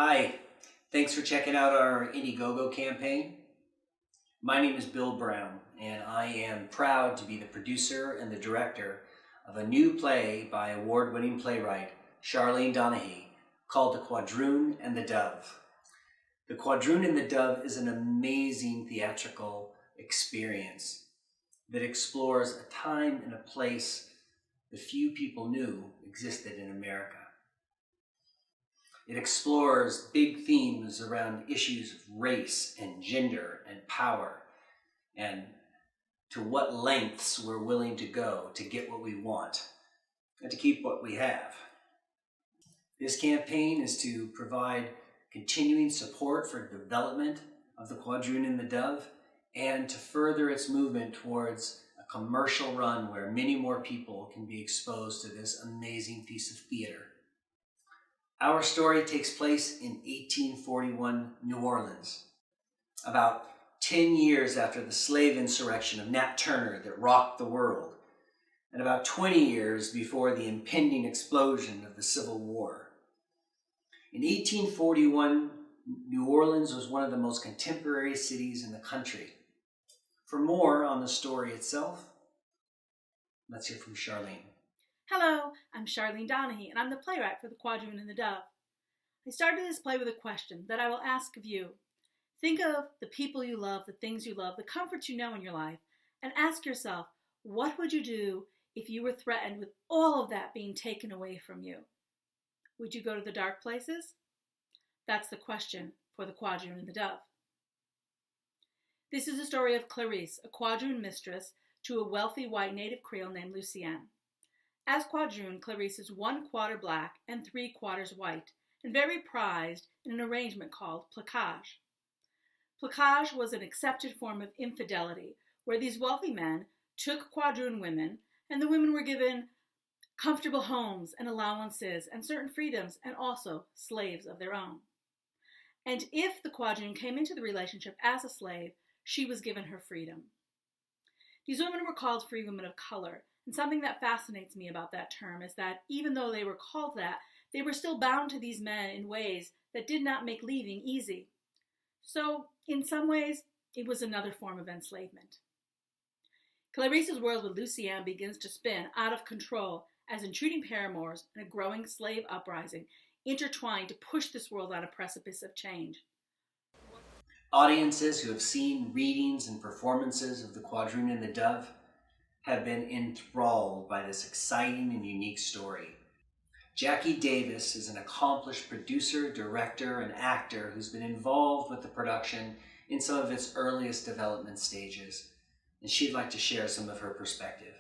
Hi, thanks for checking out our Indiegogo campaign. My name is Bill Brown, and I am proud to be the producer and the director of a new play by award-winning playwright Charlene Donahue called The Quadroon and the Dove. The Quadroon and the Dove is an amazing theatrical experience that explores a time and a place that few people knew existed in America. It explores big themes around issues of race and gender and power, and to what lengths we're willing to go to get what we want and to keep what we have. This campaign is to provide continuing support for development of the Quadroon and the Dove and to further its movement towards a commercial run where many more people can be exposed to this amazing piece of theater. Our story takes place in 1841 New Orleans, about 10 years after the slave insurrection of Nat Turner that rocked the world, and about 20 years before the impending explosion of the Civil War. In 1841, New Orleans was one of the most contemporary cities in the country. For more on the story itself, let's hear from Charlene. Hello, I'm Charlene Donahue, and I'm the playwright for The Quadroon and the Dove. I started this play with a question that I will ask of you. Think of the people you love, the things you love, the comforts you know in your life, and ask yourself, what would you do if you were threatened with all of that being taken away from you? Would you go to the dark places? That's the question for The Quadroon and the Dove. This is the story of Clarice, a quadroon mistress to a wealthy white native Creole named Lucienne. As Quadroon, Clarice is 1/4 black and 3/4 white, and very prized in an arrangement called placage. Placage was an accepted form of infidelity, where these wealthy men took Quadroon women, and the women were given comfortable homes and allowances and certain freedoms, and also slaves of their own. And if the Quadroon came into the relationship as a slave, she was given her freedom. These women were called free women of color. And something that fascinates me about that term is that even though they were called that, they were still bound to these men in ways that did not make leaving easy. So, in some ways, it was another form of enslavement. Clarice's world with Lucienne begins to spin out of control as intruding paramours and a growing slave uprising intertwine to push this world on a precipice of change. Audiences who have seen readings and performances of The Quadroon and the Dove have been enthralled by this exciting and unique story. Jackie Davis is an accomplished producer, director, and actor who's been involved with the production in some of its earliest development stages, and she'd like to share some of her perspective.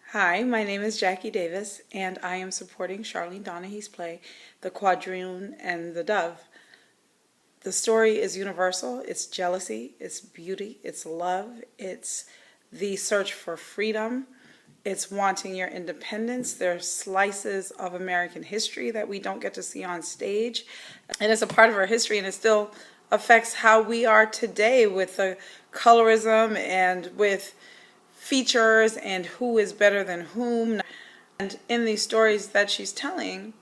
Hi, my name is Jackie Davis, and I am supporting Charlene Donahue's play, The Quadroon and the Dove. The story is universal. It's jealousy, it's beauty, it's love, it's the search for freedom. It's wanting your independence. There are slices of American history that we don't get to see on stage. And it's a part of our history, and it still affects how we are today with the colorism and with features and who is better than whom. And in these stories that she's telling,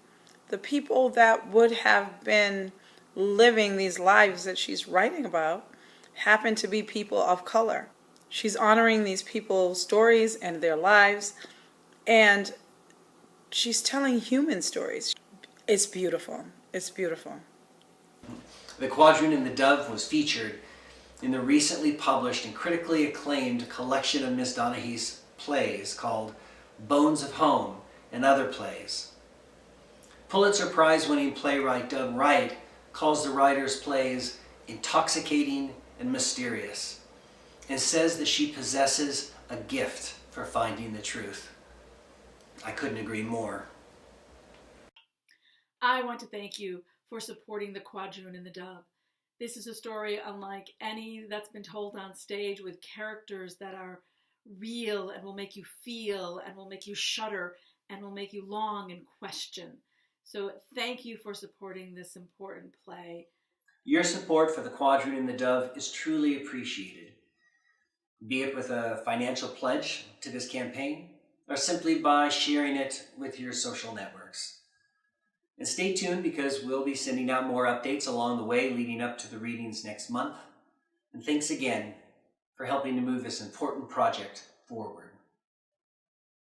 the people that would have been living these lives that she's writing about happen to be people of color. She's honoring these people's stories and their lives, and she's telling human stories. It's beautiful. It's beautiful. The Quadroon and the Dove was featured in the recently published and critically acclaimed collection of Miss Donahue's plays called Bones of Home and Other Plays. Pulitzer Prize-winning playwright Doug Wright calls the writer's plays intoxicating and mysterious, and says that she possesses a gift for finding the truth. I couldn't agree more. I want to thank you for supporting The Quadroon and the Dove. This is a story unlike any that's been told on stage, with characters that are real and will make you feel and will make you shudder and will make you long and question. So thank you for supporting this important play. Your support for The Quadroon and the Dove is truly appreciated, be it with a financial pledge to this campaign or simply by sharing it with your social networks. And stay tuned because we'll be sending out more updates along the way leading up to the readings next month. And thanks again for helping to move this important project forward.